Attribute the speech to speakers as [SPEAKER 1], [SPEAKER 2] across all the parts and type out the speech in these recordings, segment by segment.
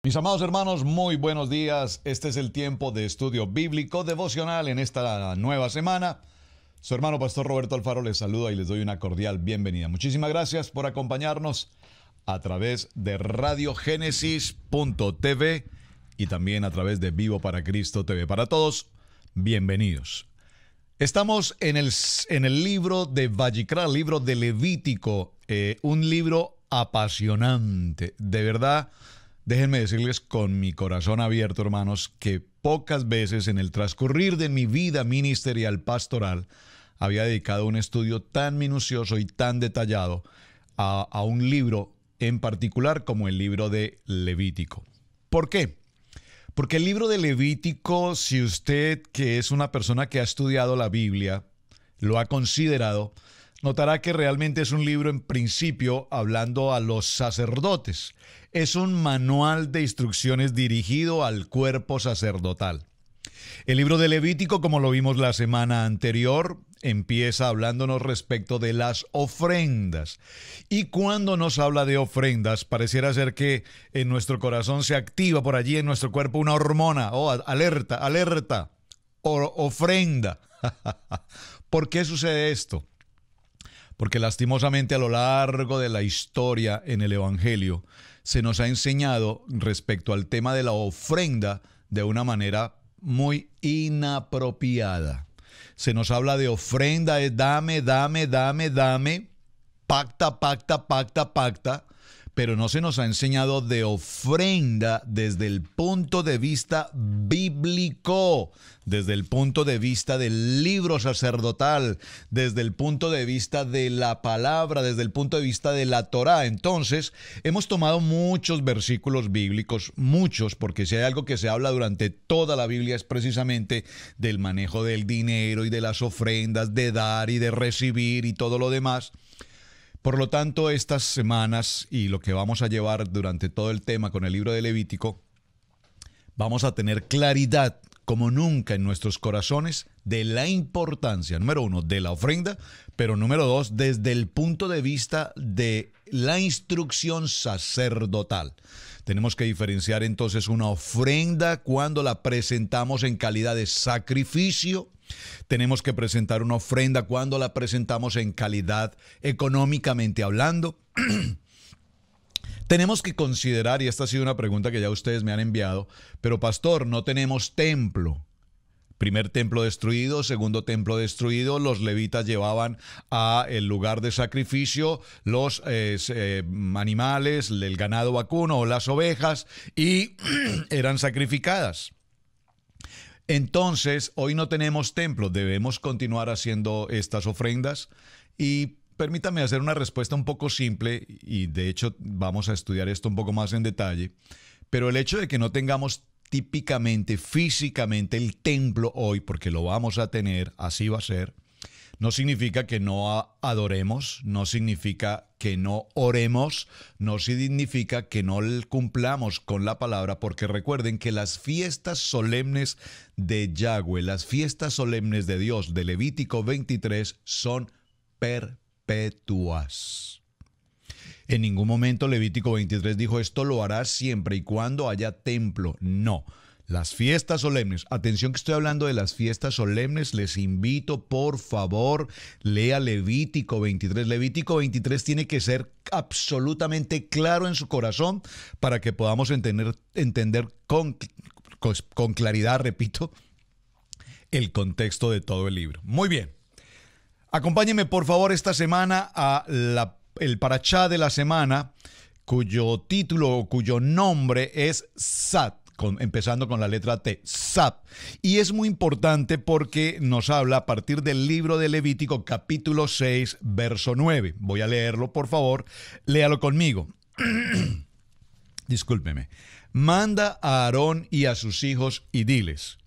[SPEAKER 1] Mis amados hermanos, muy buenos días. Este es el tiempo de estudio bíblico devocional en esta nueva semana. Su hermano Pastor Roberto Alfaro les saluda y les doy una cordial bienvenida. Muchísimas gracias por acompañarnos a través de radiogénesis.tv y también a través de Vivo para Cristo TV. Para todos, bienvenidos. Estamos en el libro de Vayikra, el libro de Levítico, un libro apasionante, de verdad. Déjenme decirles con mi corazón abierto, hermanos, que pocas veces en el transcurrir de mi vida ministerial pastoral había dedicado un estudio tan minucioso y tan detallado a un libro en particular como el libro de Levítico. ¿Por qué? Porque el libro de Levítico, si usted, que es una persona que ha estudiado la Biblia, lo ha considerado, notará que realmente es un libro en principio hablando a los sacerdotes. Es un manual de instrucciones dirigido al cuerpo sacerdotal. El libro de Levítico, como lo vimos la semana anterior, empieza hablándonos respecto de las ofrendas. Y cuando nos habla de ofrendas, pareciera ser que en nuestro corazón se activa por allí en nuestro cuerpo una hormona. Oh, alerta, alerta, ofrenda. ¿Por qué sucede esto? Porque lastimosamente a lo largo de la historia en el Evangelio se nos ha enseñado respecto al tema de la ofrenda de una manera muy inapropiada. Se nos habla de ofrenda, es dame, dame, dame, dame, pacta, pacta, pacta, pacta, pero no se nos ha enseñado de ofrenda desde el punto de vista bíblico, desde el punto de vista del libro sacerdotal, desde el punto de vista de la palabra, desde el punto de vista de la Torá. Entonces, hemos tomado muchos versículos bíblicos, muchos, porque si hay algo que se habla durante toda la Biblia es precisamente del manejo del dinero y de las ofrendas, de dar y de recibir y todo lo demás. Por lo tanto, estas semanas y lo que vamos a llevar durante todo el tema con el libro de Levítico, vamos a tener claridad como nunca en nuestros corazones de la importancia, número uno, de la ofrenda, pero número dos, desde el punto de vista de la instrucción sacerdotal. Tenemos que diferenciar entonces una ofrenda cuando la presentamos en calidad de sacrificio. Tenemos que presentar una ofrenda cuando la presentamos en calidad económicamente hablando. Tenemos que considerar, y esta ha sido una pregunta que ya ustedes me han enviado, pero pastor, no tenemos templo. Primer templo destruido, segundo templo destruido, los levitas llevaban a el lugar de sacrificio los animales, el ganado vacuno o las ovejas y eran sacrificadas. Entonces, hoy no tenemos templo, debemos continuar haciendo estas ofrendas y permítame hacer una respuesta un poco simple y de hecho vamos a estudiar esto un poco más en detalle, pero el hecho de que no tengamos típicamente, físicamente el templo hoy, porque lo vamos a tener, así va a ser, no significa que no adoremos, no significa que no oremos, no significa que no cumplamos con la palabra, porque recuerden que las fiestas solemnes de Yahweh, las fiestas solemnes de Dios de Levítico 23 son perpetuas. En ningún momento Levítico 23 dijo esto lo harás siempre y cuando haya templo. No. Las fiestas solemnes, atención que estoy hablando de las fiestas solemnes, les invito por favor, lea Levítico 23. Levítico 23 tiene que ser absolutamente claro en su corazón para que podamos entender con claridad, repito, el contexto de todo el libro. Muy bien, acompáñenme por favor esta semana a el parashá de la semana, cuyo título o cuyo nombre es Tzat. Empezando con la letra T, Tzat. Y es muy importante porque nos habla a partir del libro de Levítico, capítulo 6, verso 9. Voy a leerlo, por favor. Léalo conmigo. Discúlpeme. Manda a Aarón y a sus hijos y diles: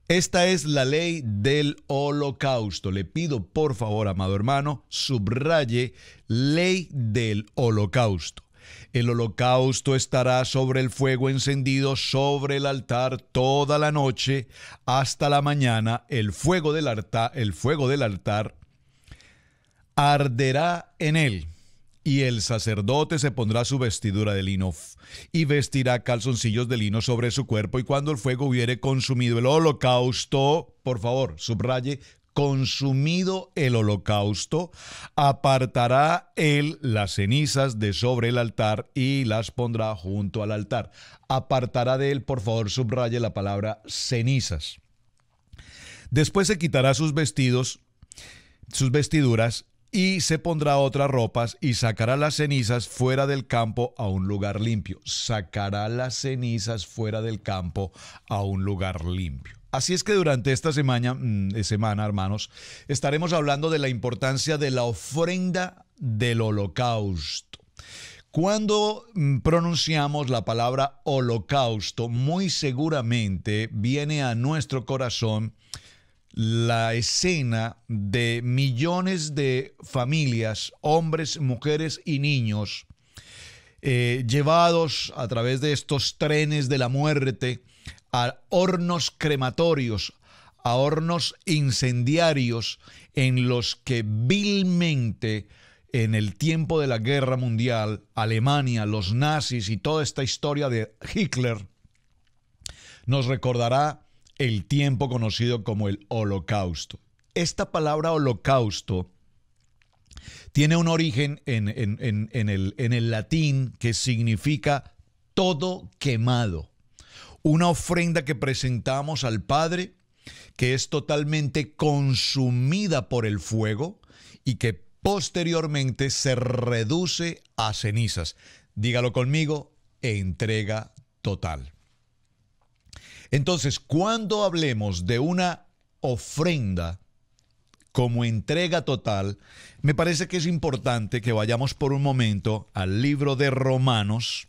[SPEAKER 1] esta es la ley del holocausto. Le pido, por favor, amado hermano, subraye ley del holocausto. El holocausto estará sobre el fuego encendido sobre el altar toda la noche hasta la mañana. El fuego del altar arderá en él Y el sacerdote se pondrá su vestidura de lino y vestirá calzoncillos de lino sobre su cuerpo, y cuando el fuego hubiere consumido el holocausto, por favor, subraye, consumido el holocausto, apartará él las cenizas de sobre el altar y las pondrá junto al altar. Apartará de él, por favor, subraye la palabra cenizas. Después se quitará sus vestidos, sus vestiduras, y se pondrá otras ropas y sacará las cenizas fuera del campo a un lugar limpio. Sacará las cenizas fuera del campo a un lugar limpio. Así es que durante esta semana, hermanos, estaremos hablando de la importancia de la ofrenda del holocausto. Cuando pronunciamos la palabra holocausto, muy seguramente viene a nuestro corazón la escena de millones de familias, hombres, mujeres y niños, llevados a través de estos trenes de la muerte a hornos crematorios, a hornos incendiarios, en los que vilmente, en el tiempo de la Guerra Mundial, Alemania, los nazis y toda esta historia de Hitler nos recordará el tiempo conocido como el Holocausto. Esta palabra holocausto tiene un origen en el latín que significa todo quemado. Una ofrenda que presentamos al Padre que es totalmente consumida por el fuego y que posteriormente se reduce a cenizas. Dígalo conmigo, entrega total. Entonces, cuando hablemos de una ofrenda como entrega total, me parece que es importante que vayamos por un momento al libro de Romanos,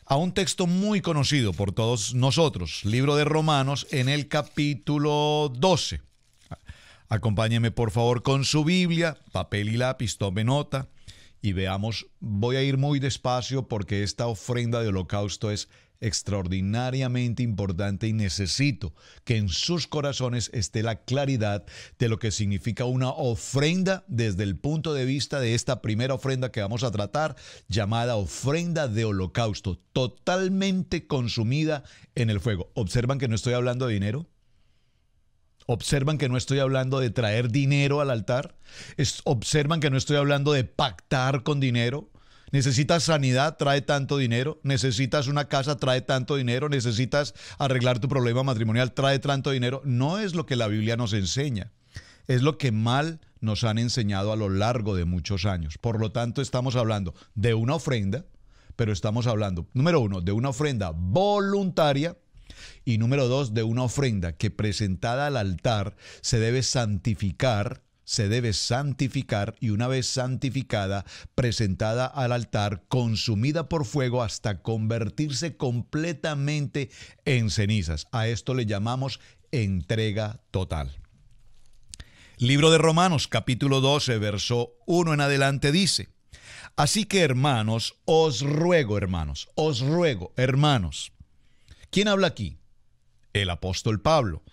[SPEAKER 1] a un texto muy conocido por todos nosotros, libro de Romanos en el capítulo 12. Acompáñeme por favor con su Biblia, papel y lápiz, tome nota y veamos. Voy a ir muy despacio porque esta ofrenda de holocausto es extraordinariamente importante y necesito que en sus corazones esté la claridad de lo que significa una ofrenda desde el punto de vista de esta primera ofrenda que vamos a tratar, llamada ofrenda de holocausto, totalmente consumida en el fuego. ¿Observan que no estoy hablando de dinero? ¿Observan que no estoy hablando de traer dinero al altar? ¿Observan que no estoy hablando de pactar con dinero? ¿Necesitas sanidad? Trae tanto dinero. ¿Necesitas una casa? Trae tanto dinero. ¿Necesitas arreglar tu problema matrimonial? Trae tanto dinero. No es lo que la Biblia nos enseña. Es lo que mal nos han enseñado a lo largo de muchos años. Por lo tanto, estamos hablando de una ofrenda, pero estamos hablando, número uno, de una ofrenda voluntaria y número dos, de una ofrenda que presentada al altar se debe santificar y una vez santificada, presentada al altar, consumida por fuego hasta convertirse completamente en cenizas. A esto le llamamos entrega total. Libro de Romanos, capítulo 12, verso 1 en adelante dice: así que hermanos, os ruego, hermanos. ¿Quién habla aquí? El apóstol Pablo.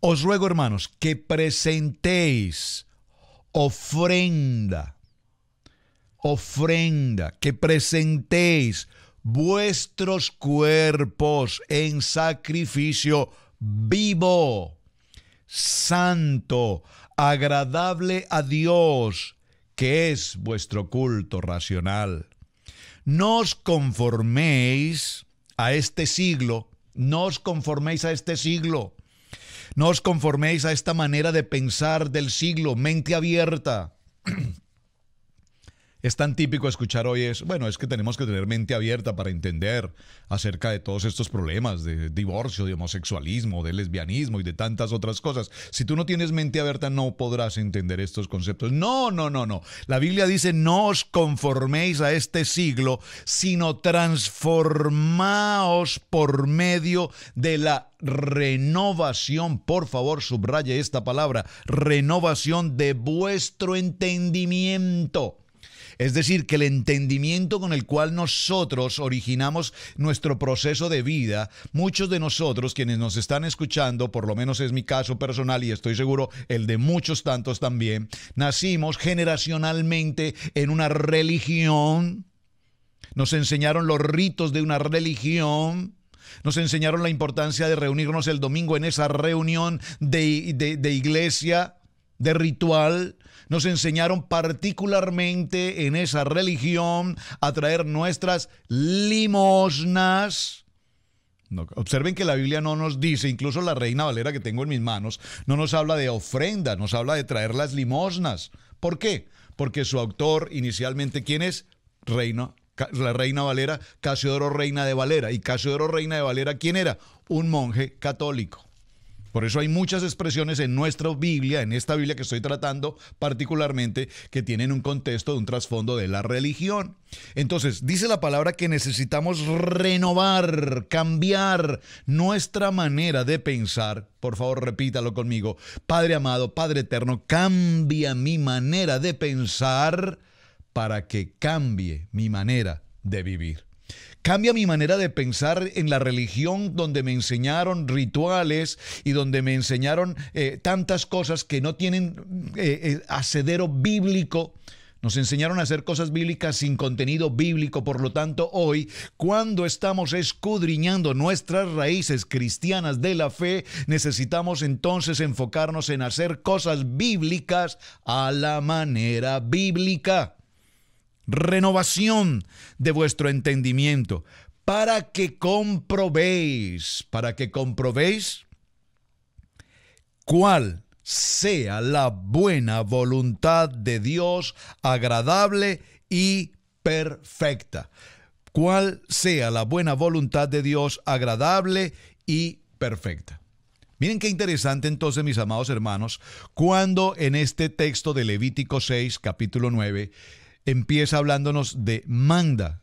[SPEAKER 1] Os ruego, hermanos, que presentéis ofrenda, que presentéis vuestros cuerpos en sacrificio vivo, santo, agradable a Dios, que es vuestro culto racional. No os conforméis a este siglo, no os conforméis a esta manera de pensar del siglo, mente abierta. Es tan típico escuchar hoy es que tenemos que tener mente abierta para entender acerca de todos estos problemas de divorcio, de homosexualismo, de lesbianismo y de tantas otras cosas. Si tú no tienes mente abierta, no podrás entender estos conceptos. No. La Biblia dice, no os conforméis a este siglo, sino transformaos por medio de la renovación. Por favor, subraye esta palabra, renovación de vuestro entendimiento. Es decir, que el entendimiento con el cual nosotros originamos nuestro proceso de vida, muchos de nosotros quienes nos están escuchando, por lo menos es mi caso personal y estoy seguro el de muchos tantos también, nacimos generacionalmente en una religión, nos enseñaron los ritos de una religión, nos enseñaron la importancia de reunirnos el domingo en esa reunión de iglesia, de ritual. Nos enseñaron particularmente en esa religión a traer nuestras limosnas. No, observen que la Biblia no nos dice, incluso la Reina Valera que tengo en mis manos, no nos habla de ofrenda, nos habla de traer las limosnas. ¿Por qué? Porque su autor inicialmente, ¿quién es? La Reina Valera, Casiodoro Reina de Valera. ¿Y Casiodoro Reina de Valera quién era? Un monje católico. Por eso hay muchas expresiones en nuestra Biblia, en esta Biblia que estoy tratando particularmente, que tienen un contexto, un trasfondo de la religión. Entonces, dice la palabra que necesitamos renovar, cambiar nuestra manera de pensar. Por favor, repítalo conmigo. Padre amado, Padre eterno, cambia mi manera de pensar para que cambie mi manera de vivir. Cambia mi manera de pensar en la religión donde me enseñaron rituales y donde me enseñaron tantas cosas que no tienen asidero bíblico. Nos enseñaron a hacer cosas bíblicas sin contenido bíblico. Por lo tanto, hoy, cuando estamos escudriñando nuestras raíces cristianas de la fe, necesitamos entonces enfocarnos en hacer cosas bíblicas a la manera bíblica. Renovación de vuestro entendimiento para que comprobéis cuál sea la buena voluntad de Dios, agradable y perfecta. Cuál sea la buena voluntad de Dios, agradable y perfecta. Miren qué interesante entonces, mis amados hermanos, cuando en este texto de Levítico 6, capítulo 9, empieza hablándonos de manda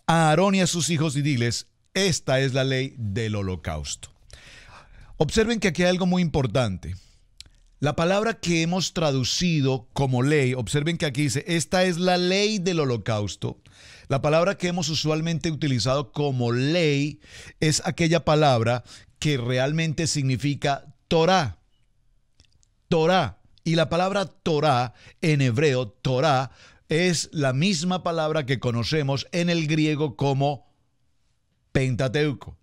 [SPEAKER 1] a Aarón y a sus hijos y diles, esta es la ley del holocausto. Observen que aquí hay algo muy importante. La palabra que hemos traducido como ley, observen que aquí dice, esta es la ley del holocausto. La palabra que hemos usualmente utilizado como ley es aquella palabra que realmente significa Torá. Torá. Y la palabra Torá en hebreo, Torá, es la misma palabra que conocemos en el griego como Pentateuco.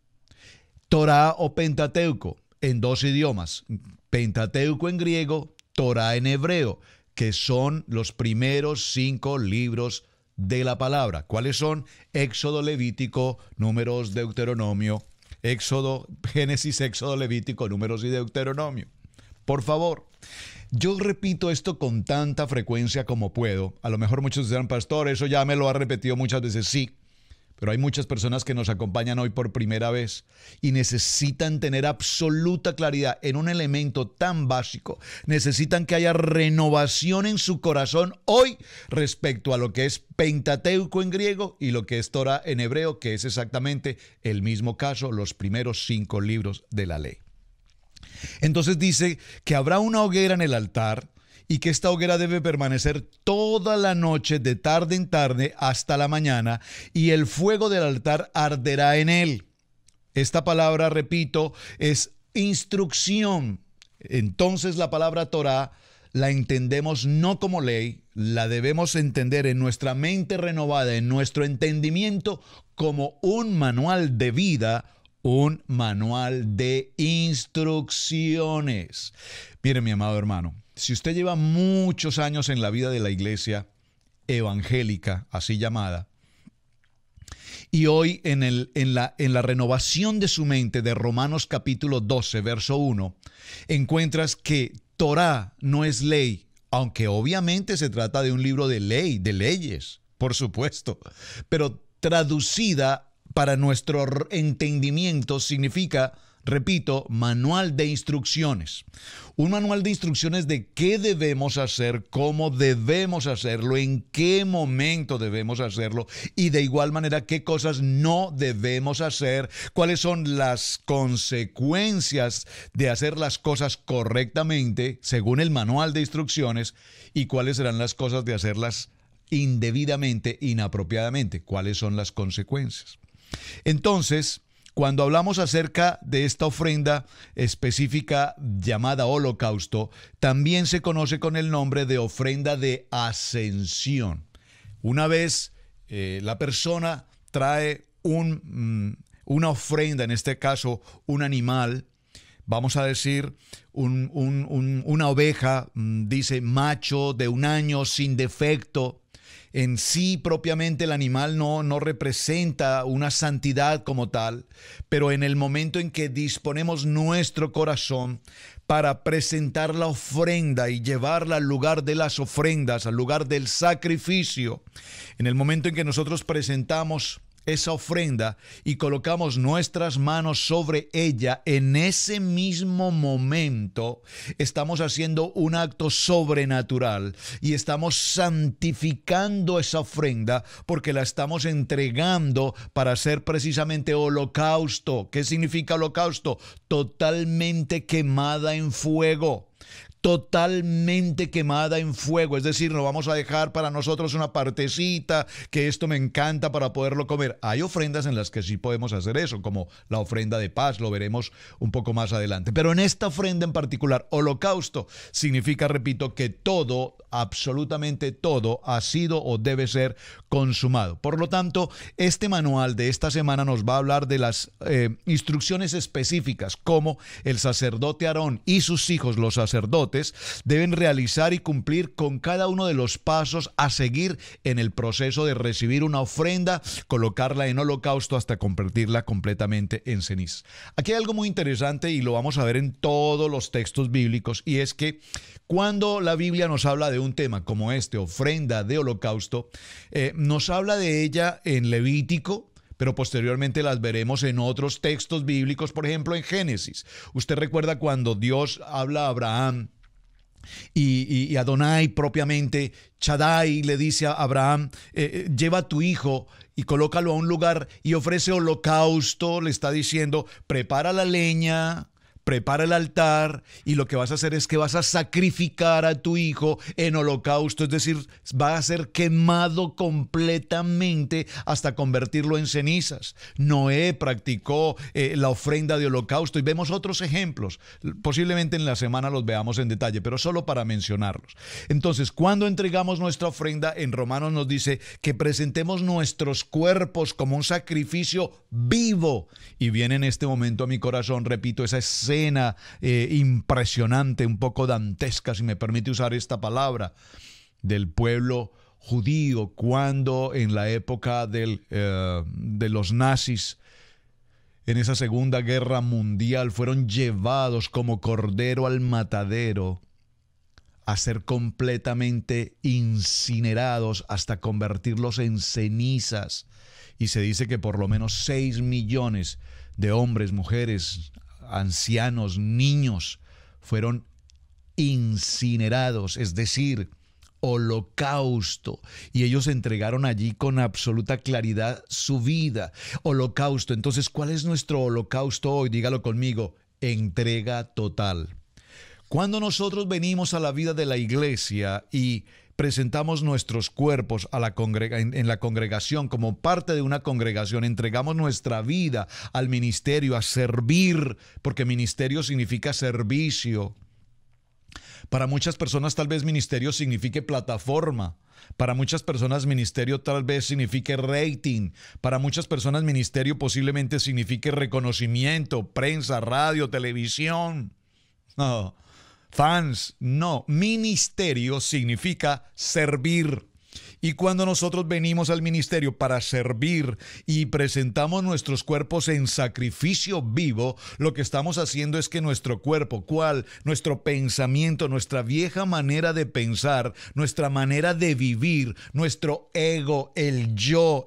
[SPEAKER 1] Torá o Pentateuco en dos idiomas. Pentateuco en griego, Torá en hebreo, que son los primeros 5 libros de la palabra. ¿Cuáles son? Éxodo, Levítico, Números, Deuteronomio. Génesis, Éxodo, Levítico, Números y Deuteronomio. Por favor. Yo repito esto con tanta frecuencia como puedo. A lo mejor muchos dirán, pastor, eso ya me lo ha repetido muchas veces. Sí, pero hay muchas personas que nos acompañan hoy por primera vez y necesitan tener absoluta claridad en un elemento tan básico. Necesitan que haya renovación en su corazón hoy respecto a lo que es Pentateuco en griego y lo que es Torá en hebreo, que es exactamente el mismo caso, los primeros 5 libros de la ley. Entonces dice que habrá una hoguera en el altar y que esta hoguera debe permanecer toda la noche, de tarde en tarde hasta la mañana, y el fuego del altar arderá en él. Esta palabra, repito, es instrucción. Entonces la palabra Torá la entendemos no como ley, la debemos entender en nuestra mente renovada, en nuestro entendimiento, como un manual de vida, un manual de instrucciones. Mire, mi amado hermano, si usted lleva muchos años en la vida de la iglesia evangélica, así llamada, y hoy en la renovación de su mente de Romanos capítulo 12, verso 1, encuentras que Torá no es ley, aunque obviamente se trata de un libro de ley, de leyes, por supuesto, pero traducida para nuestro entendimiento significa repito, manual de instrucciones. Un manual de instrucciones de qué debemos hacer, cómo debemos hacerlo, en qué momento debemos hacerlo y de igual manera qué cosas no debemos hacer, cuáles son las consecuencias de hacer las cosas correctamente según el manual de instrucciones y cuáles serán las cosas de hacerlas indebidamente, inapropiadamente, cuáles son las consecuencias. Entonces, cuando hablamos acerca de esta ofrenda específica llamada holocausto, también se conoce con el nombre de ofrenda de ascensión. Una vez la persona trae una ofrenda, en este caso un animal, vamos a decir una oveja, dice macho de 1 año sin defecto. En sí propiamente el animal no representa una santidad como tal, pero en el momento en que disponemos nuestro corazón para presentar la ofrenda y llevarla al lugar de las ofrendas, al lugar del sacrificio, en el momento en que nosotros presentamos esa ofrenda y colocamos nuestras manos sobre ella, en ese mismo momento estamos haciendo un acto sobrenatural y estamos santificando esa ofrenda porque la estamos entregando para hacer precisamente holocausto. ¿Qué significa holocausto? Totalmente quemada en fuego. Totalmente quemada en fuego, es decir, no vamos a dejar para nosotros una partecita, que esto me encanta para poderlo comer. Hay ofrendas en las que sí podemos hacer eso, como la ofrenda de paz, lo veremos un poco más adelante. Pero en esta ofrenda en particular, holocausto, significa, repito, que todo, absolutamente todo, ha sido o debe ser consumado. Por lo tanto, este manual de esta semana nos va a hablar de las instrucciones específicas, como el sacerdote Aarón y sus hijos, los sacerdotes, deben realizar y cumplir con cada uno de los pasos a seguir en el proceso de recibir una ofrenda, colocarla en holocausto hasta convertirla completamente en cenizas. Aquí hay algo muy interesante y lo vamos a ver en todos los textos bíblicos, y es que cuando la Biblia nos habla de un tema como este, ofrenda de holocausto, nos habla de ella en Levítico, pero posteriormente las veremos en otros textos bíblicos, por ejemplo en Génesis. Usted recuerda cuando Dios habla a Abraham y Adonai propiamente, Shaddai, le dice a Abraham, lleva a tu hijo y colócalo a un lugar y ofrece holocausto, le está diciendo, prepara la leña, prepara el altar y lo que vas a hacer es que vas a sacrificar a tu hijo en holocausto, es decir, va a ser quemado completamente hasta convertirlo en cenizas. Noé practicó la ofrenda de holocausto y vemos otros ejemplos. Posiblemente en la semana los veamos en detalle, pero solo para mencionarlos. Entonces, cuando entregamos nuestra ofrenda, en Romanos nos dice que presentemos nuestros cuerpos como un sacrificio vivo. Y viene en este momento a mi corazón, repito, esa escena impresionante, un poco dantesca, si me permite usar esta palabra, del pueblo judío cuando en la época de los nazis, en esa Segunda Guerra Mundial, fueron llevados como cordero al matadero a ser completamente incinerados hasta convertirlos en cenizas. Y se dice que por lo menos 6 millones de hombres, mujeres, ancianos, niños fueron incinerados, es decir, holocausto, y ellos entregaron allí con absoluta claridad su vida. Holocausto. Entonces, ¿cuál es nuestro holocausto hoy? Dígalo conmigo: entrega total. Cuando nosotros venimos a la vida de la iglesia y presentamos nuestros cuerpos a en la congregación, como parte de una congregación, entregamos nuestra vida al ministerio, a servir, porque ministerio significa servicio. Para muchas personas tal vez ministerio signifique plataforma. Para muchas personas ministerio tal vez signifique rating. Para muchas personas ministerio posiblemente signifique reconocimiento, prensa, radio, televisión. No. Fans, no. Ministerio significa servir. Y cuando nosotros venimos al ministerio para servir y presentamos nuestros cuerpos en sacrificio vivo, lo que estamos haciendo es que nuestro cuerpo, nuestro pensamiento, nuestra vieja manera de pensar, nuestra manera de vivir, nuestro ego, el yo,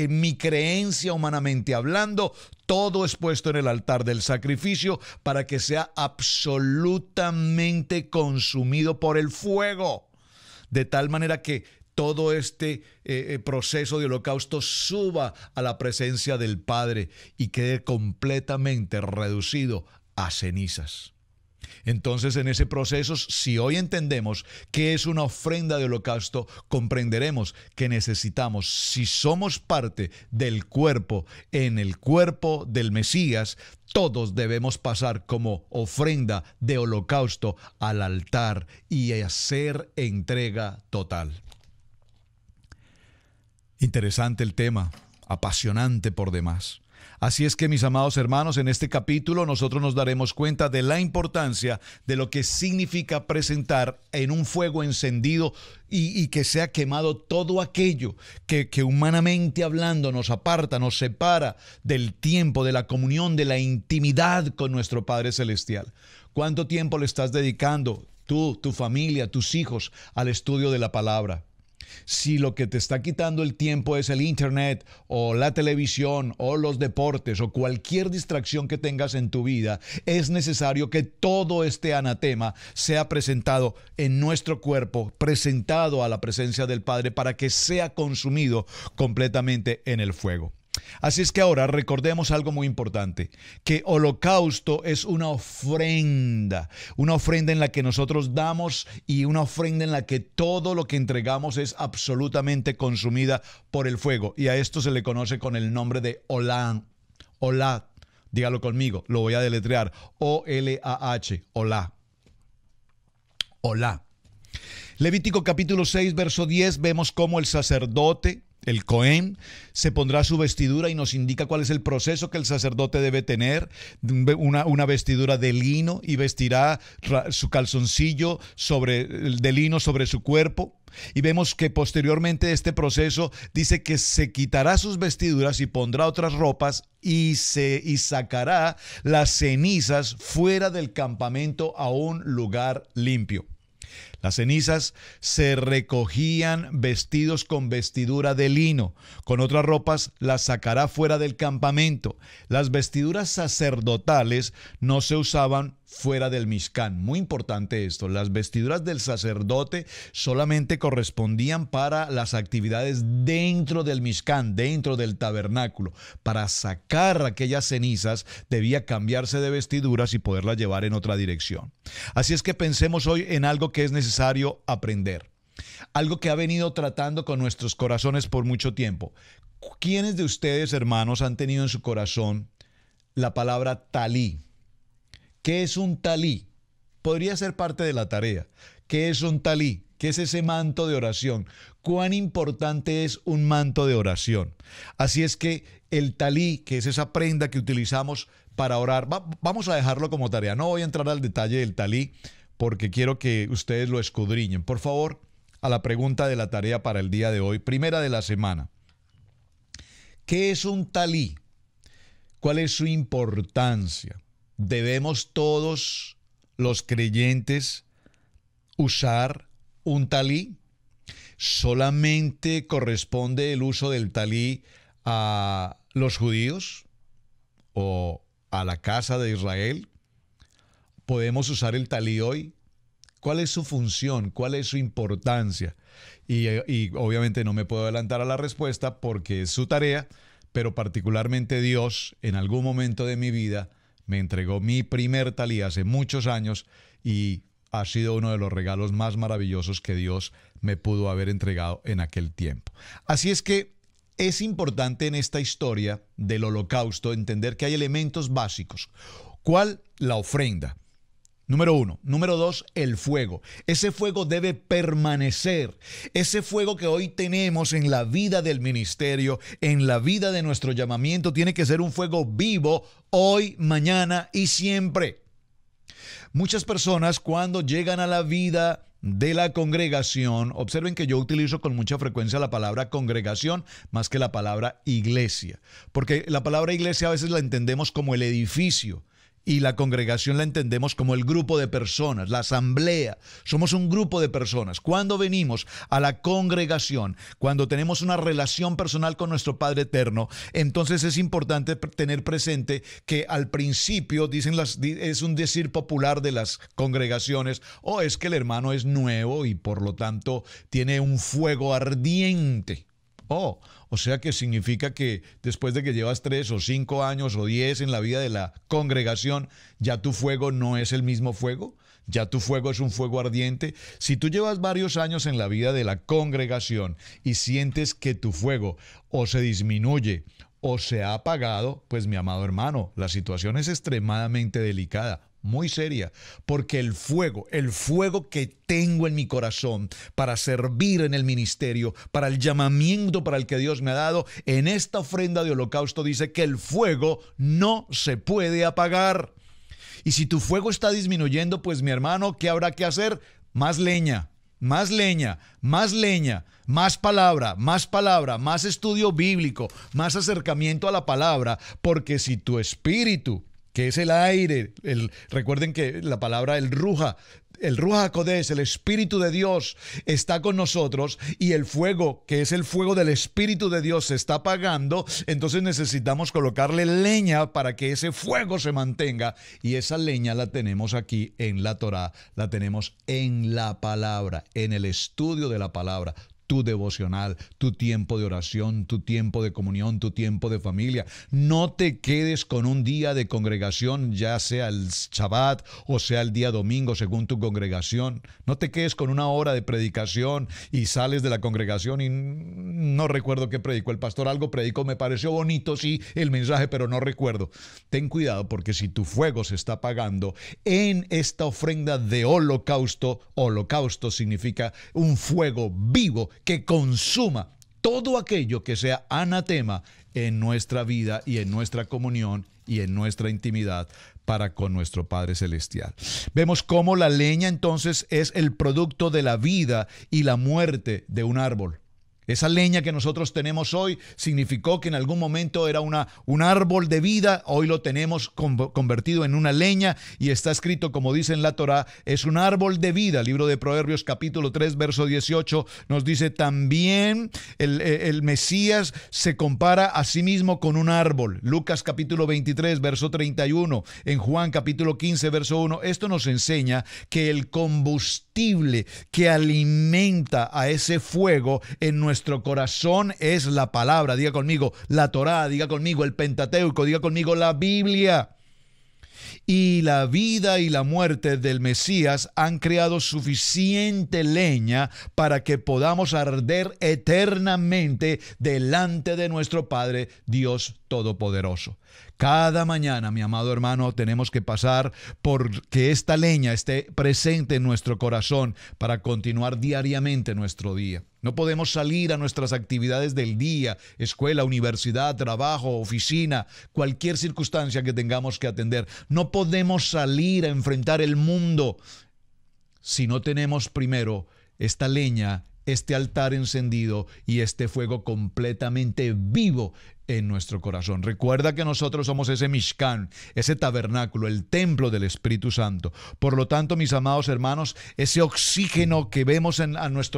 [SPEAKER 1] mi creencia humanamente hablando, todo es puesto en el altar del sacrificio para que sea absolutamente consumido por el fuego. De tal manera que todo este proceso de holocausto suba a la presencia del Padre y quede completamente reducido a cenizas. Entonces, en ese proceso, si hoy entendemos qué es una ofrenda de holocausto, comprenderemos que necesitamos, si somos parte del cuerpo, en el cuerpo del Mesías, todos debemos pasar como ofrenda de holocausto al altar y hacer entrega total. Interesante el tema, apasionante por demás. Así es que, mis amados hermanos, en este capítulo nosotros nos daremos cuenta de la importancia de lo que significa presentar en un fuego encendido y que sea quemado todo aquello que humanamente hablando nos aparta, nos separa del tiempo, de la comunión, de la intimidad con nuestro Padre Celestial. ¿Cuánto tiempo le estás dedicando tú, tu familia, tus hijos al estudio de la palabra? Si lo que te está quitando el tiempo es el internet o la televisión o los deportes o cualquier distracción que tengas en tu vida, es necesario que todo este anatema sea presentado en nuestro cuerpo, presentado a la presencia del Padre para que sea consumido completamente en el fuego. Así es que ahora recordemos algo muy importante, que holocausto es una ofrenda en la que nosotros damos y una ofrenda en la que todo lo que entregamos es absolutamente consumida por el fuego. Y a esto se le conoce con el nombre de Olá. Olá, dígalo conmigo, lo voy a deletrear, O-L-A-H, Olá. Olá. Levítico capítulo 6, verso 10, vemos cómo el sacerdote, el Cohen, se pondrá su vestidura y nos indica cuál es el proceso que el sacerdote debe tener, una vestidura de lino, y vestirá su calzoncillo de lino sobre su cuerpo. Y vemos que posteriormente de este proceso dice que se quitará sus vestiduras y pondrá otras ropas y sacará las cenizas fuera del campamento a un lugar limpio. Las cenizas se recogían vestidos con vestidura de lino. Con otras ropas las sacará fuera del campamento. Las vestiduras sacerdotales no se usaban fuera del Mishkan. Muy importante esto. Las vestiduras del sacerdote solamente correspondían para las actividades dentro del Mishkan, dentro del tabernáculo. Para sacar aquellas cenizas debía cambiarse de vestiduras y poderlas llevar en otra dirección. Así es que pensemos hoy en algo que es necesario aprender. Algo que ha venido tratando con nuestros corazones por mucho tiempo. ¿Quiénes de ustedes, hermanos, han tenido en su corazón la palabra talí? ¿Qué es un talí? Podría ser parte de la tarea. ¿Qué es un talí? ¿Qué es ese manto de oración? ¿Cuán importante es un manto de oración? Así es que el talí, que es esa prenda que utilizamos para orar, vamos a dejarlo como tarea. No voy a entrar al detalle del talí porque quiero que ustedes lo escudriñen. Por favor, a la pregunta de la tarea para el día de hoy, primera de la semana. ¿Qué es un talí? ¿Cuál es su importancia? ¿Debemos todos los creyentes usar un talí? ¿Solamente corresponde el uso del talí a los judíos o a la casa de Israel? ¿Podemos usar el talí hoy? ¿Cuál es su función? ¿Cuál es su importancia? Y obviamente no me puedo adelantar a la respuesta porque es su tarea, pero particularmente Dios en algún momento de mi vida me entregó mi primer talí hace muchos años y ha sido uno de los regalos más maravillosos que Dios me pudo haber entregado en aquel tiempo. Así es que es importante en esta historia del holocausto entender que hay elementos básicos. ¿Cuál? La ofrenda. Número 1. Número 2, el fuego. Ese fuego debe permanecer. Ese fuego que hoy tenemos en la vida del ministerio, en la vida de nuestro llamamiento, tiene que ser un fuego vivo hoy, mañana y siempre. Muchas personas cuando llegan a la vida de la congregación. Observen que yo utilizo con mucha frecuencia la palabra congregación más que la palabra iglesia, porque la palabra iglesia a veces la entendemos como el edificio y la congregación la entendemos como el grupo de personas, la asamblea. Somos un grupo de personas. Cuando venimos a la congregación, cuando tenemos una relación personal con nuestro Padre Eterno, entonces es importante tener presente que al principio es un decir popular de las congregaciones: oh, es que el hermano es nuevo y por lo tanto tiene un fuego ardiente. Oh, o sea que significa que después de que llevas 3 o 5 años o 10 en la vida de la congregación, ya tu fuego no es el mismo fuego, ya tu fuego es un fuego ardiente. Si tú llevas varios años en la vida de la congregación y sientes que tu fuego o se disminuye o se ha apagado, pues mi amado hermano, la situación es extremadamente delicada, muy seria, porque el fuego que tengo en mi corazón para servir en el ministerio, para el llamamiento para el que Dios me ha dado, en esta ofrenda de holocausto dice que el fuego no se puede apagar. Y si tu fuego está disminuyendo, pues mi hermano, ¿qué habrá que hacer? Más leña. Más leña, más leña, más palabra, más estudio bíblico, más acercamiento a la palabra, porque si tu espíritu, que es el aire, recuerden que la palabra el Ruja HaKodesh, el Espíritu de Dios, está con nosotros y el fuego, que es el fuego del Espíritu de Dios, se está apagando, entonces necesitamos colocarle leña para que ese fuego se mantenga, y esa leña la tenemos aquí en la Torá, la tenemos en la palabra, en el estudio de la palabra. Tu devocional, tu tiempo de oración, tu tiempo de comunión, tu tiempo de familia. No te quedes con un día de congregación, ya sea el Shabbat o sea el día domingo, según tu congregación. No te quedes con una hora de predicación y sales de la congregación y no recuerdo qué predicó el pastor. Algo predicó, me pareció bonito, sí, el mensaje, pero no recuerdo. Ten cuidado, porque si tu fuego se está apagando en esta ofrenda de holocausto, holocausto significa un fuego vivo que consuma todo aquello que sea anatema en nuestra vida y en nuestra comunión y en nuestra intimidad para con nuestro Padre Celestial. Vemos cómo la leña entonces es el producto de la vida y la muerte de un árbol. Esa leña que nosotros tenemos hoy significó que en algún momento era un árbol de vida. Hoy lo tenemos convertido en una leña, y está escrito, como dice en la Torá, es un árbol de vida. Libro de Proverbios capítulo 3 verso 18 nos dice también el Mesías se compara a sí mismo con un árbol. Lucas capítulo 23 verso 31, en Juan capítulo 15 verso 1. Esto nos enseña que el combustible que alimenta a ese fuego en nuestro corazón es la palabra. Diga conmigo la Torá, diga conmigo el Pentateuco, diga conmigo la Biblia. Y la vida y la muerte del Mesías han creado suficiente leña para que podamos arder eternamente delante de nuestro Padre Dios Todopoderoso. Cada mañana, mi amado hermano, tenemos que pasar por que esta leña esté presente en nuestro corazón para continuar diariamente nuestro día. No podemos salir a nuestras actividades del día, escuela, universidad, trabajo, oficina, cualquier circunstancia que tengamos que atender. No podemos salir a enfrentar el mundo si no tenemos primero esta leña, este altar encendido y este fuego completamente vivo en nuestro corazón. Recuerda que nosotros somos ese Mishkan, ese tabernáculo, el templo del Espíritu Santo. Por lo tanto, mis amados hermanos, ese oxígeno que vemos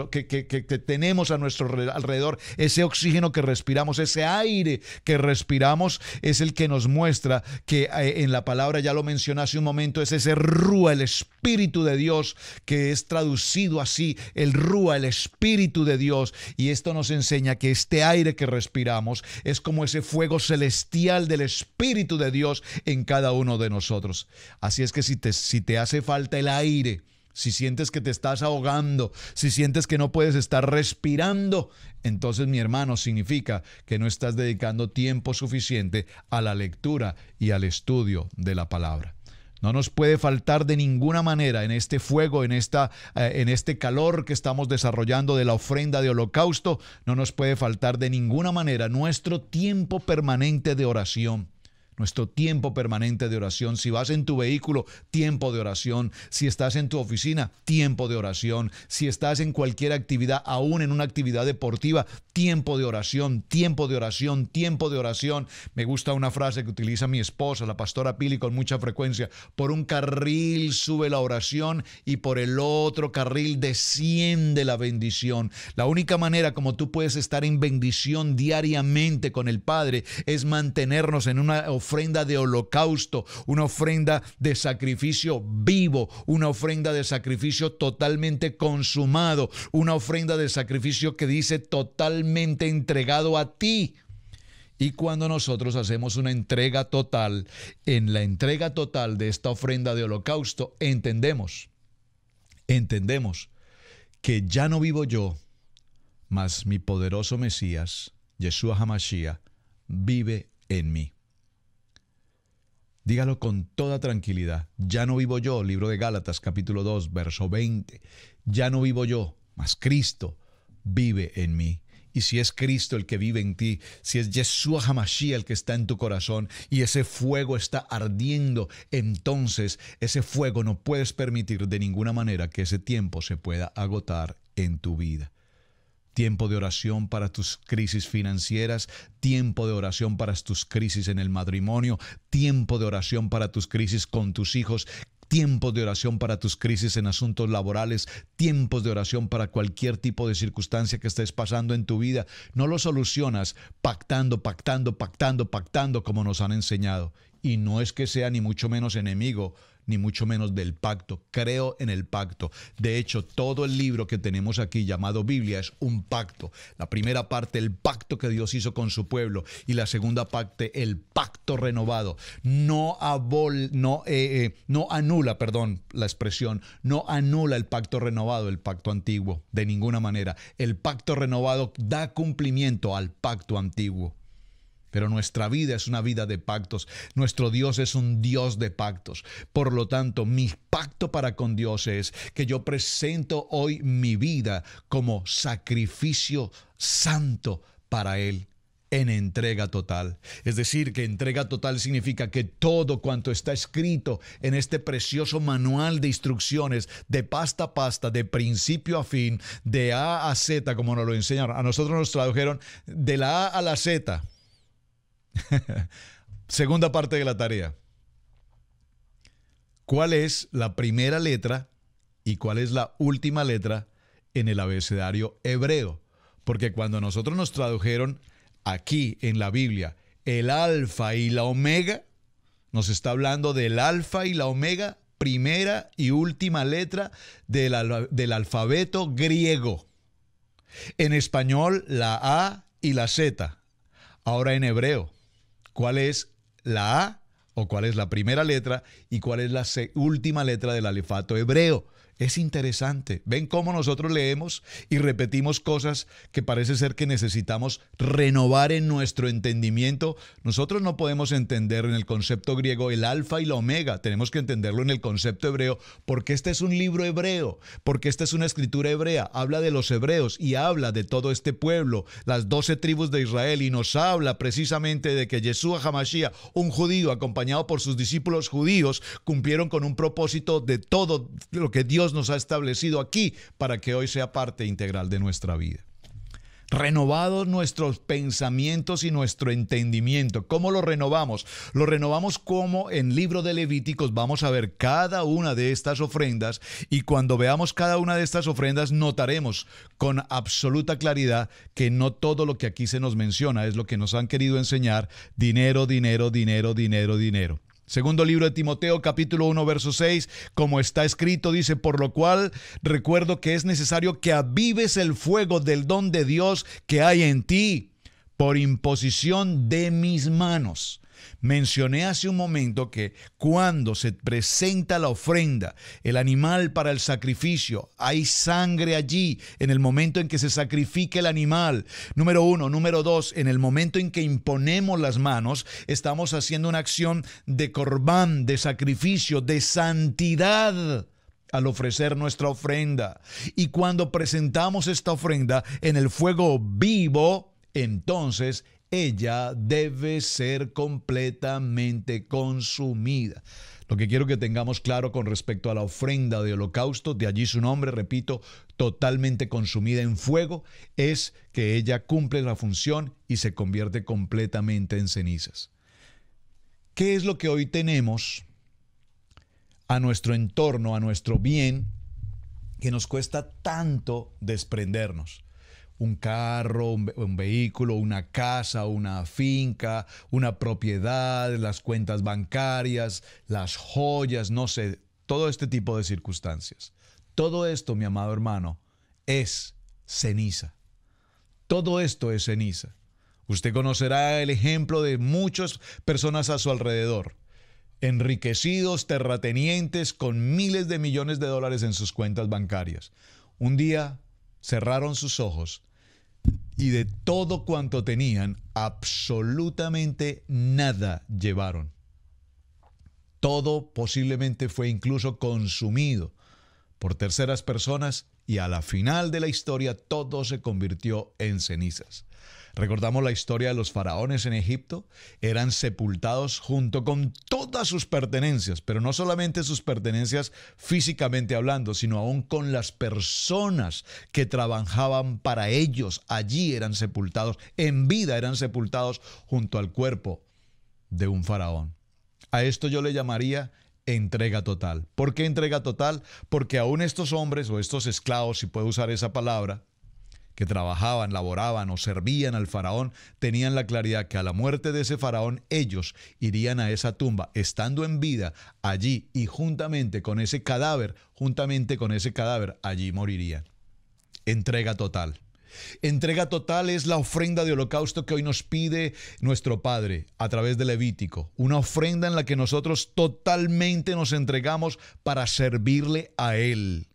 [SPEAKER 1] que tenemos a nuestro alrededor, ese oxígeno que respiramos, ese aire que respiramos, es el que nos muestra que en la palabra, ya lo mencioné hace un momento, es ese Rúa, el Espíritu de Dios, que es traducido así, el Rúa, el Espíritu de Dios. Y esto nos enseña que este aire que respiramos es como ese fuego celestial del Espíritu de Dios en cada uno de nosotros. Así es que si te hace falta el aire, si sientes que te estás ahogando, si sientes que no puedes estar respirando, entonces, mi hermano, significa que no estás dedicando tiempo suficiente a la lectura y al estudio de la palabra. No nos puede faltar de ninguna manera en este fuego, en este calor que estamos desarrollando de la ofrenda de holocausto, no nos puede faltar de ninguna manera nuestro tiempo permanente de oración. nuestro tiempo permanente de oración. Si vas en tu vehículo, tiempo de oración. Si estás en tu oficina, tiempo de oración. Si estás en cualquier actividad, aún en una actividad deportiva, tiempo de oración, tiempo de oración, tiempo de oración. Me gusta una frase que utiliza mi esposa, la pastora Pili, con mucha frecuencia. Por un carril sube la oración y por el otro carril desciende la bendición. La única manera como tú puedes estar en bendición diariamente con el Padre es mantenernos en una ofrenda de holocausto, una ofrenda de sacrificio vivo, una ofrenda de sacrificio totalmente consumado, una ofrenda de sacrificio que dice totalmente entregado a ti. Y cuando nosotros hacemos una entrega total, en la entrega total de esta ofrenda de holocausto, entendemos que ya no vivo yo, mas mi poderoso Mesías, Yeshua HaMashiach, vive en mí. Dígalo con toda tranquilidad. Ya no vivo yo, libro de Gálatas, capítulo 2, verso 20. Ya no vivo yo, mas Cristo vive en mí. Y si es Cristo el que vive en ti, si es Yeshua HaMashiach el que está en tu corazón y ese fuego está ardiendo, entonces ese fuego no puedes permitir de ninguna manera que ese tiempo se pueda agotar en tu vida. Tiempo de oración para tus crisis financieras, tiempo de oración para tus crisis en el matrimonio, tiempo de oración para tus crisis con tus hijos, tiempos de oración para tus crisis en asuntos laborales, tiempos de oración para cualquier tipo de circunstancia que estés pasando en tu vida. No lo solucionas pactando como nos han enseñado. Y no es que sea ni mucho menos enemigo, ni mucho menos del pacto. Creo en el pacto. De hecho, todo el libro que tenemos aquí llamado Biblia es un pacto. La primera parte, el pacto que Dios hizo con su pueblo. Y la segunda parte, el pacto renovado. No anula el pacto renovado, el pacto antiguo, de ninguna manera. El pacto renovado da cumplimiento al pacto antiguo. Pero nuestra vida es una vida de pactos. Nuestro Dios es un Dios de pactos. Por lo tanto, mi pacto para con Dios es que yo presento hoy mi vida como sacrificio santo para Él, en entrega total. Es decir, que entrega total significa que todo cuanto está escrito en este precioso manual de instrucciones, de pasta a pasta, de principio a fin, de A a Z, como nos lo enseñaron. A nosotros nos tradujeron de la A a la Z. Segunda parte de la tarea. ¿Cuál es la primera letra y cuál es la última letra en el abecedario hebreo? Porque cuando nosotros nos tradujeron aquí en la Biblia el alfa y la omega, nos está hablando del alfa y la omega, primera y última letra del alfabeto griego. En español, la A y la Z. Ahora en hebreo, ¿cuál es la A o cuál es la primera letra y cuál es la última letra del alefato hebreo? Es interesante. ¿Ven cómo nosotros leemos y repetimos cosas que parece ser que necesitamos renovar en nuestro entendimiento? Nosotros no podemos entender en el concepto griego el alfa y la omega. Tenemos que entenderlo en el concepto hebreo porque este es un libro hebreo, porque esta es una escritura hebrea. Habla de los hebreos y habla de todo este pueblo, las 12 tribus de Israel, y nos habla precisamente de que Yeshua HaMashiach, un judío acompañado por sus discípulos judíos, cumplieron con un propósito de todo lo que Dios nos ha establecido aquí para que hoy sea parte integral de nuestra vida. Renovados nuestros pensamientos y nuestro entendimiento. ¿Cómo lo renovamos? Lo renovamos como en libro de Levíticos vamos a ver cada una de estas ofrendas, y cuando veamos cada una de estas ofrendas notaremos con absoluta claridad que no todo lo que aquí se nos menciona es lo que nos han querido enseñar: dinero, dinero, dinero, dinero, dinero. Segundo libro de Timoteo, capítulo 1, verso 6, como está escrito, dice: por lo cual recuerdo que es necesario que avives el fuego del don de Dios que hay en ti por imposición de mis manos. Mencioné hace un momento que cuando se presenta la ofrenda, el animal para el sacrificio, hay sangre allí en el momento en que se sacrifica el animal. Número uno. Número dos, en el momento en que imponemos las manos, estamos haciendo una acción de corbán, de sacrificio, de santidad al ofrecer nuestra ofrenda. Y cuando presentamos esta ofrenda en el fuego vivo, entonces ella debe ser completamente consumida. Lo que quiero que tengamos claro con respecto a la ofrenda de holocausto, de allí su nombre, repito, totalmente consumida en fuego, es que ella cumple la función y se convierte completamente en cenizas. ¿Qué es lo que hoy tenemos a nuestro entorno, a nuestro bien, que nos cuesta tanto desprendernos? Un carro, un vehículo, una casa, una finca, una propiedad, las cuentas bancarias, las joyas, no sé, todo este tipo de circunstancias. Todo esto, mi amado hermano, es ceniza. Todo esto es ceniza. Usted conocerá el ejemplo de muchas personas a su alrededor, enriquecidos, terratenientes con miles de millones de dólares en sus cuentas bancarias. Un día cerraron sus ojos y de todo cuanto tenían, absolutamente nada llevaron. Todo posiblemente fue incluso consumido por terceras personas y a la final de la historia todo se convirtió en cenizas. Recordamos la historia de los faraones en Egipto. Eran sepultados junto con todas sus pertenencias, pero no solamente sus pertenencias físicamente hablando, sino aún con las personas que trabajaban para ellos. Allí eran sepultados, en vida eran sepultados junto al cuerpo de un faraón. A esto yo le llamaría entrega total. ¿Por qué entrega total? Porque aún estos hombres o estos esclavos, si puedo usar esa palabra, que trabajaban, laboraban o servían al faraón, tenían la claridad que a la muerte de ese faraón ellos irían a esa tumba, estando en vida allí y juntamente con ese cadáver, allí morirían. Entrega total. Entrega total es la ofrenda de holocausto que hoy nos pide nuestro Padre a través de Levítico. Una ofrenda en la que nosotros totalmente nos entregamos para servirle a Él,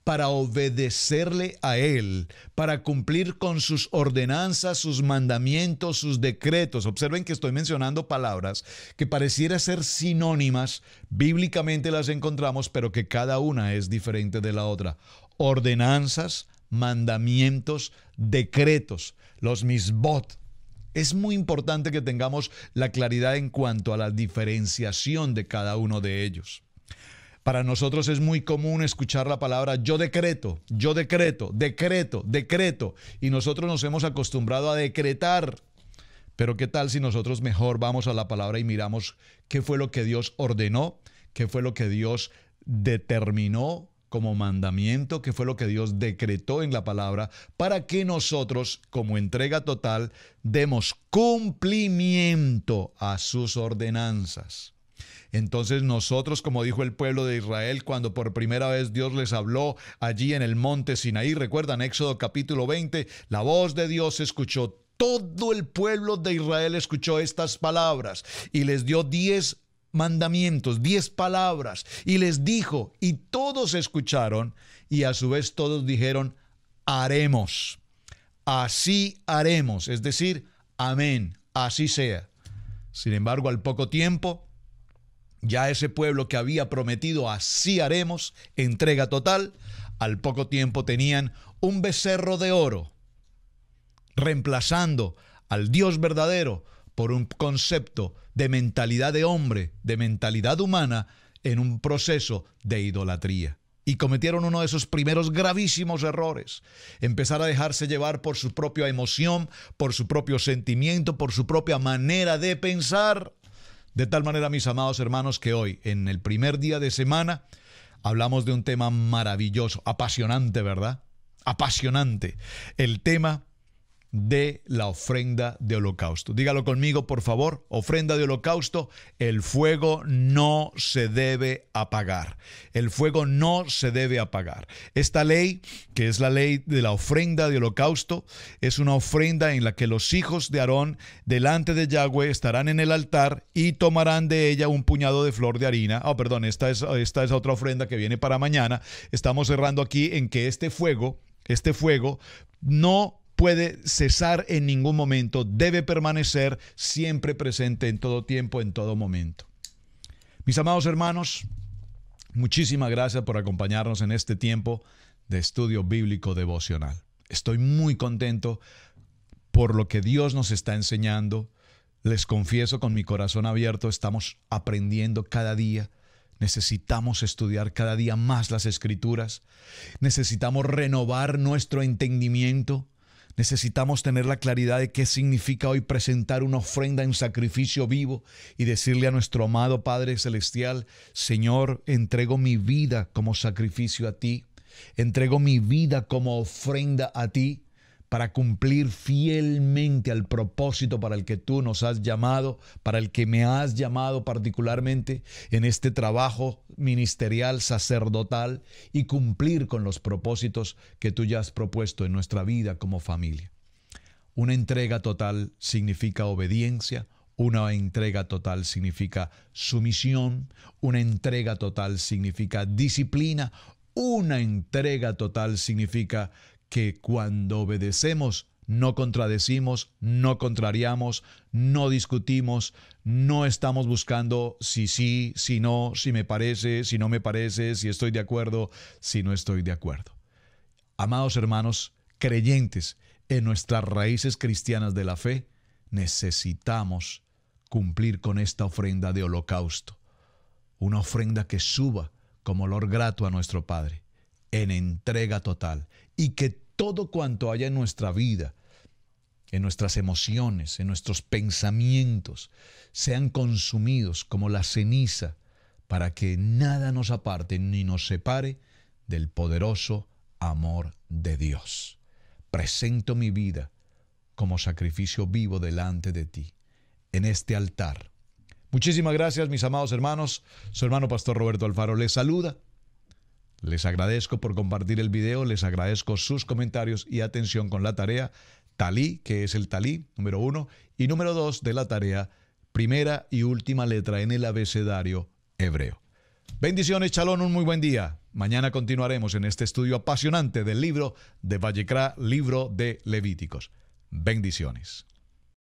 [SPEAKER 1] para obedecerle a Él, para cumplir con sus ordenanzas, sus mandamientos, sus decretos. Observen que estoy mencionando palabras que pareciera ser sinónimas, bíblicamente las encontramos, pero que cada una es diferente de la otra. Ordenanzas, mandamientos, decretos, los misbot. Es muy importante que tengamos la claridad en cuanto a la diferenciación de cada uno de ellos. Para nosotros es muy común escuchar la palabra yo decreto, decreto, y nosotros nos hemos acostumbrado a decretar. Pero ¿qué tal si nosotros mejor vamos a la palabra y miramos qué fue lo que Dios ordenó, qué fue lo que Dios determinó como mandamiento, qué fue lo que Dios decretó en la palabra, para que nosotros, como entrega total, demos cumplimiento a sus ordenanzas? Entonces nosotros, como dijo el pueblo de Israel cuando por primera vez Dios les habló allí en el monte Sinaí, recuerdan Éxodo capítulo 20, la voz de Dios se escuchó, todo el pueblo de Israel escuchó estas palabras y les dio 10 mandamientos, 10 palabras y les dijo, y todos escucharon y a su vez todos dijeron, haremos, así haremos, es decir, amén, así sea. Sin embargo, al poco tiempo, ya ese pueblo que había prometido así haremos, entrega total, al poco tiempo tenían un becerro de oro, reemplazando al Dios verdadero por un concepto de mentalidad de hombre, de mentalidad humana, en un proceso de idolatría. Y cometieron uno de esos primeros gravísimos errores. Empezar a dejarse llevar por su propia emoción, por su propio sentimiento, por su propia manera de pensar. De tal manera, mis amados hermanos, que hoy, en el primer día de semana, hablamos de un tema maravilloso, apasionante, ¿verdad? Apasionante. El tema de la ofrenda de holocausto. Dígalo conmigo, por favor. Ofrenda de holocausto. El fuego no se debe apagar. El fuego no se debe apagar. Esta ley, que es la ley de la ofrenda de holocausto, es una ofrenda en la que los hijos de Aarón delante de Yahweh estarán en el altar y tomarán de ella un puñado de flor de harina. Esta es otra ofrenda que viene para mañana. Estamos cerrando aquí en que este fuego no puede cesar en ningún momento, debe permanecer siempre presente en todo tiempo, en todo momento. Mis amados hermanos, muchísimas gracias por acompañarnos en este tiempo de estudio bíblico devocional. Estoy muy contento por lo que Dios nos está enseñando. Les confieso con mi corazón abierto, estamos aprendiendo cada día. Necesitamos estudiar cada día más las Escrituras. Necesitamos renovar nuestro entendimiento. Necesitamos tener la claridad de qué significa hoy presentar una ofrenda en sacrificio vivo y decirle a nuestro amado Padre Celestial: Señor, entrego mi vida como sacrificio a ti. Entrego mi vida como ofrenda a ti, para cumplir fielmente al propósito para el que tú nos has llamado, para el que me has llamado particularmente en este trabajo ministerial, sacerdotal, y cumplir con los propósitos que tú ya has propuesto en nuestra vida como familia. Una entrega total significa obediencia, una entrega total significa sumisión, una entrega total significa disciplina, una entrega total significa que cuando obedecemos no contradecimos, no contrariamos, no discutimos, no estamos buscando si sí, si no, si me parece, si no me parece, si estoy de acuerdo, si no estoy de acuerdo. Amados hermanos, creyentes en nuestras raíces cristianas de la fe, necesitamos cumplir con esta ofrenda de holocausto, una ofrenda que suba como olor grato a nuestro Padre, en entrega total, y que todo cuanto haya en nuestra vida, en nuestras emociones, en nuestros pensamientos, sean consumidos como la ceniza, para que nada nos aparte ni nos separe del poderoso amor de Dios. Presento mi vida como sacrificio vivo delante de ti, en este altar. Muchísimas gracias, mis amados hermanos. Su hermano Pastor Roberto Alfaro les saluda. Les agradezco por compartir el video, les agradezco sus comentarios y atención con la tarea Talí, que es el Talí número 1, y número 2 de la tarea primera y última letra en el abecedario hebreo. Bendiciones, Shalom, un muy buen día. Mañana continuaremos en este estudio apasionante del libro de Vallecra, libro de Levíticos. Bendiciones.